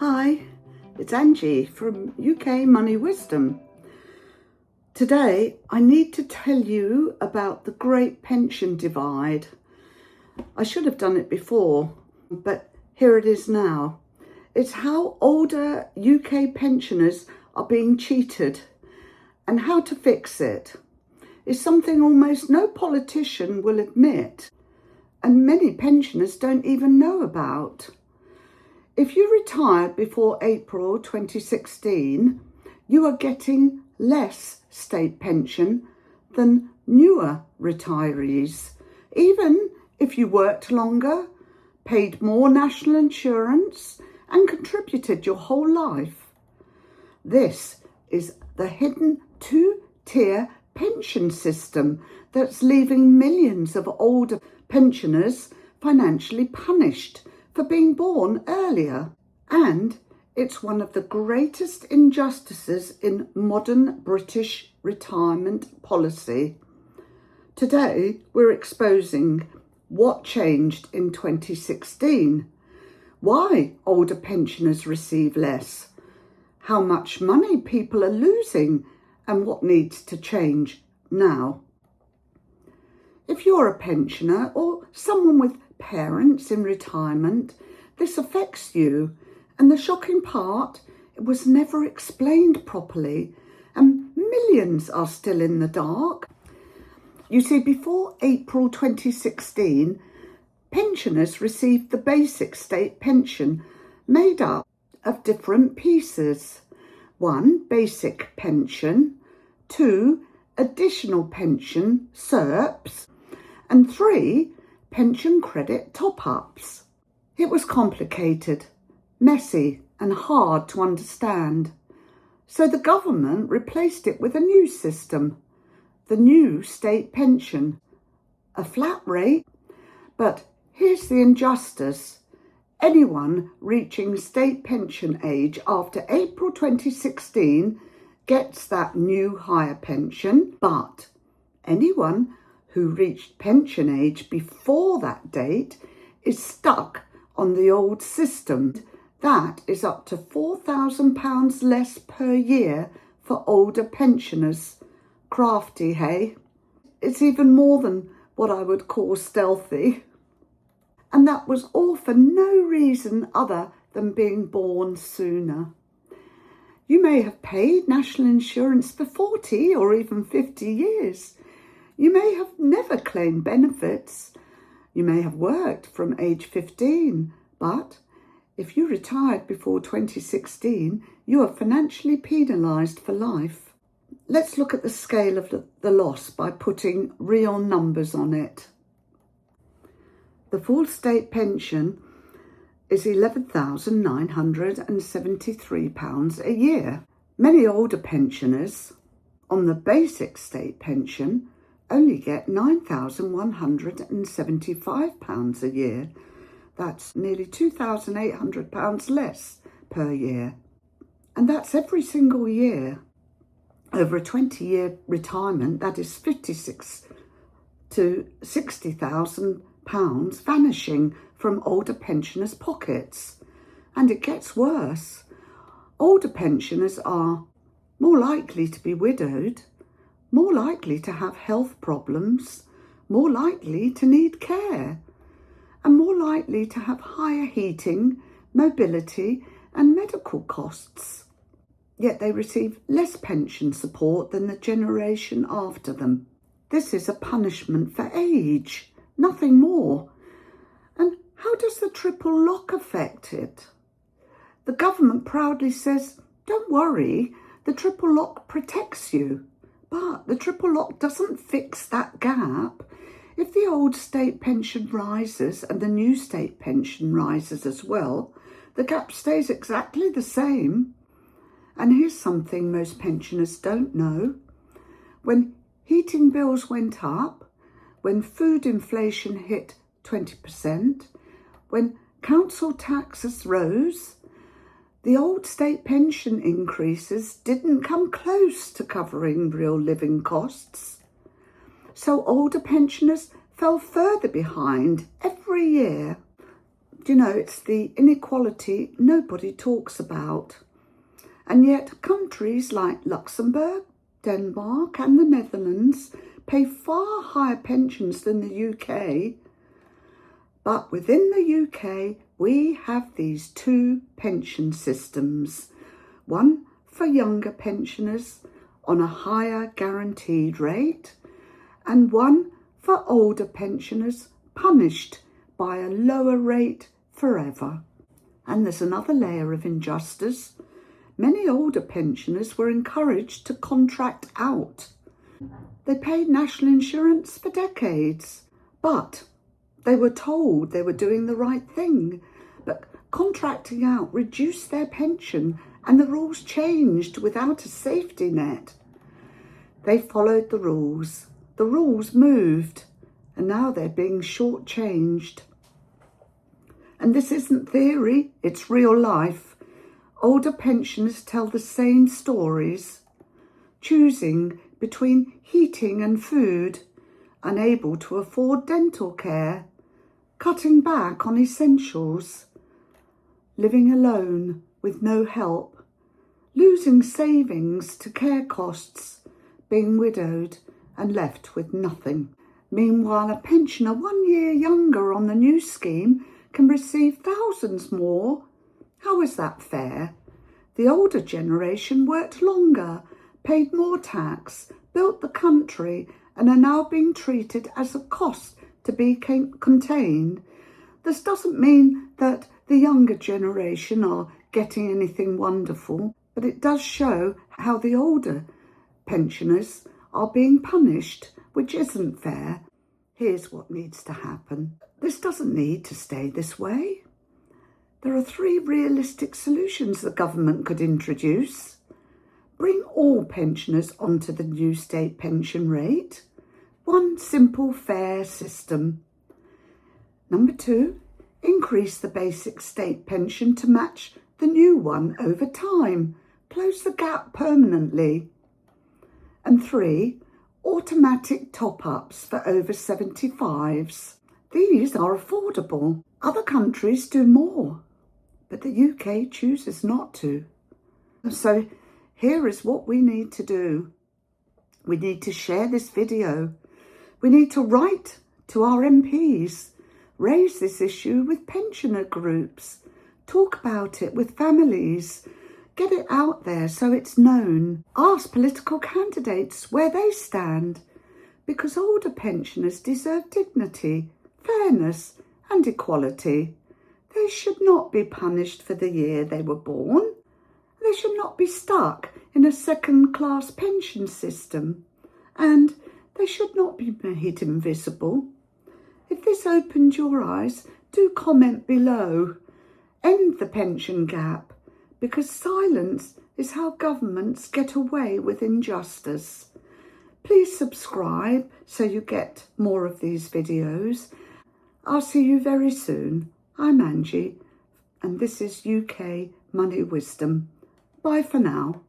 Hi, it's Angie from UK Money Wisdom. Today I need to tell you about the great pension divide. I should have done it before, but here it is now. It's how older UK pensioners are being cheated and how to fix it. It's something almost no politician will admit and many pensioners don't even know about. If you retired before April 2016, you are getting less state pension than newer retirees, even if you worked longer, paid more national insurance, and contributed your whole life. This is the hidden two-tier pension system that's leaving millions of older pensioners financially punished for being born earlier. And it's one of the greatest injustices in modern British retirement policy. Today, we're exposing what changed in 2016, why older pensioners receive less, how much money people are losing, and what needs to change now. If you're a pensioner or someone with parents in retirement, this affects you. And the shocking part, it was never explained properly, and millions are still in the dark. You see, before April 2016, pensioners received the basic state pension made up of different pieces. 1, basic pension, 2, additional pension, SERPs, and 3, pension credit top-ups. It was complicated, messy and hard to understand. So the government replaced it with a new system, the new state pension, a flat rate. But here's the injustice. Anyone reaching state pension age after April 2016 gets that new higher pension, but anyone who reached pension age before that date is stuck on the old system. That is up to £4,000 less per year for older pensioners. Crafty, hey? It's even more than what I would call stealthy. And that was all for no reason other than being born sooner. You may have paid national insurance for 40 or even 50 years. You may have never claimed benefits. You may have worked from age 15, but if you retired before 2016, you are financially penalised for life. Let's look at the scale of the loss by putting real numbers on it. The full state pension is £11,973 a year. Many older pensioners on the basic state pension only get £9,175 a year. That's nearly £2,800 less per year. And that's every single year. Over a 20-year retirement, that is £56,000 to £60,000 vanishing from older pensioners' pockets. And it gets worse. Older pensioners are more likely to be widowed, more likely to have health problems, more likely to need care, and more likely to have higher heating, mobility, and medical costs. Yet they receive less pension support than the generation after them. This is a punishment for age, nothing more. And how does the triple lock affect it? The government proudly says, don't worry, the triple lock protects you. But the triple lock doesn't fix that gap. If the old state pension rises and the new state pension rises as well, the gap stays exactly the same. And here's something most pensioners don't know. When heating bills went up, when food inflation hit 20%, when council taxes rose, the old state pension increases didn't come close to covering real living costs. So older pensioners fell further behind every year. You know, it's the inequality nobody talks about. And yet countries like Luxembourg, Denmark and the Netherlands pay far higher pensions than the UK. But within the UK, we have these two pension systems. One for younger pensioners on a higher guaranteed rate, and one for older pensioners punished by a lower rate forever. And there's another layer of injustice. Many older pensioners were encouraged to contract out. They paid national insurance for decades, but they were told they were doing the right thing. But contracting out reduced their pension and the rules changed without a safety net. They followed the rules. The rules moved, and now they're being shortchanged. And this isn't theory, it's real life. Older pensioners tell the same stories, choosing between heating and food, unable to afford dental care, cutting back on essentials, living alone with no help, losing savings to care costs, being widowed and left with nothing. Meanwhile, a pensioner 1 year younger on the new scheme can receive thousands more. How is that fair? The older generation worked longer, paid more tax, built the country, and are now being treated as a cost to be contained. This doesn't mean that the younger generation are getting anything wonderful, but it does show how the older pensioners are being punished, which isn't fair. Here's what needs to happen. This doesn't need to stay this way. There are 3 realistic solutions the government could introduce. Bring all pensioners onto the new state pension rate. One simple, fair system. Number 2, increase the basic state pension to match the new one over time. Close the gap permanently. And 3, automatic top-ups for over 75s. These are affordable. Other countries do more, but the UK chooses not to. So here is what we need to do. We need to share this video. We need to write to our MPs, raise this issue with pensioner groups, talk about it with families, get it out there so it's known. Ask political candidates where they stand, because older pensioners deserve dignity, fairness and equality. They should not be punished for the year they were born. They should not be stuck in a second-class pension system, and they should not be made invisible. If this opened your eyes, do comment below. End the pension gap, because silence is how governments get away with injustice. Please subscribe so you get more of these videos. I'll see you very soon. I'm Angie, and this is UK Money Wisdom. Bye for now.